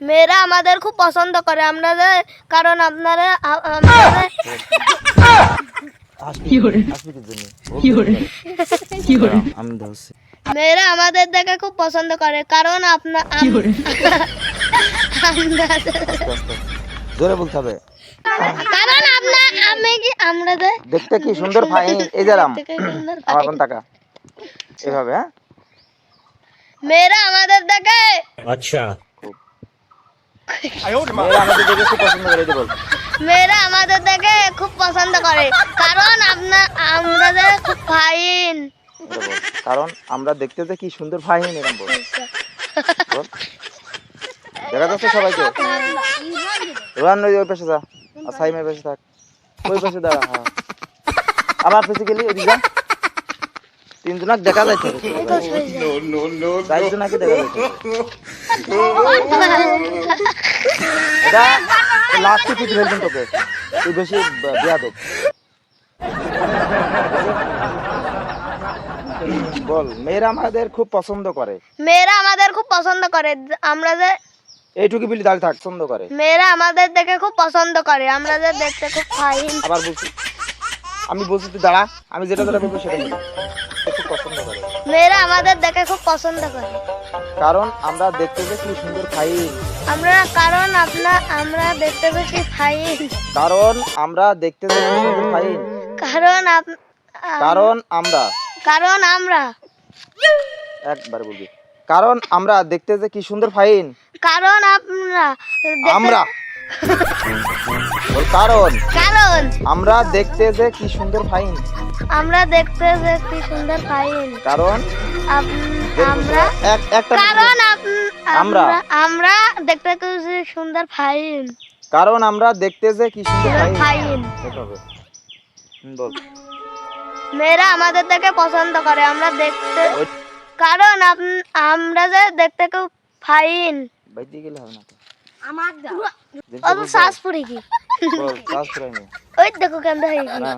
মেয়েরা আমাদের খুব পছন্দ করে আমরা কারণ আপনারা আমি ধরছি। মেয়েরা আমাদের দেখে খুব পছন্দ করে কারণ জোরে বলতে হবে। কারণ আমরা দেখতে কি সুন্দর ফাইন, এই যারাম দেখতে কি সুন্দর আমার ফাইন। কোন টাকা এভাবে। হ্যাঁ মেয়েরা আমাদের দেখে अच्छा মেয়েরা আমাদের দেখে খুব পছন্দ করে, এই যে বল। মেয়েরা আমাদের দেখে খুব পছন্দ করে কারণ আমরা খুব ফাইন। এটা বল। কারণ আমরা দেখতে যে কি সুন্দর ফাইন, এরকম বল। বল। দেখা যাচ্ছে সবাইকে? রোহান ওই পাশে যা, আর সাইমের পাশে থাক, ওই পাশে দাঁড়া। হ্যাঁ আবার পিছে গেলি, ওইদিকে যা। তিনজনাক দেখা যাচ্ছে, চারজনাকে দেখা যাচ্ছে। এটা লাস্টে পিছু ফেলবেন তোকে, তুই বেশি বেয়াদব। বল। মেয়েরা আমাদের খুব পছন্দ করে। মেয়েরা আমাদের খুব পছন্দ করে আমরা এইটুকু বিলি দাঁড়িয়ে থাক, পছন্দ করে। মেয়েরা আমাদের দেখে খুব পছন্দ করে আমরা দেখতে খুব ফাইন। আবার বলছি, আমি বলছি তুই দাঁড়া, আমি যেটা যেটা বলবো সেটা বলবি। খুব পছন্দ করে মেয়েরা আমাদের দেখে খুব পছন্দ করে কারণ আমরা দেখতে যে কি সুন্দর ফাইন। আমরা দেখতে বেশি ফাইন। কারণ আমরা দেখতে যে কি সুন্দর ফাইন। কারণ আমরা একবার বলবি, কারণ আমরা দেখতে যে কি সুন্দর ফাইন। কারণ আমরা বল। কারণ কারণ আমরা দেখতে যে কি সুন্দর ফাইন। আমরা দেখতে যে কি সুন্দর ফাইন। কারণ আমরা একটা কারণ আমরা আমরা দেখতে খুব সুন্দর ফাইন। কারণ আমরা দেখতে যে কি সুন্দর ফাইন। এটা হবে। বল। মেয়েরা আমাদের দেখে পছন্দ করে আমরা দেখতে কারণ আমরা দেখতে খুব ফাইন। বাইতে গেলে হবে না তো। আমার দাও। ও তো শ্বাস পড়ে কি? বল, শ্বাস ফুরাই নি। ওই দেখো কেমন হয়ে গেল। না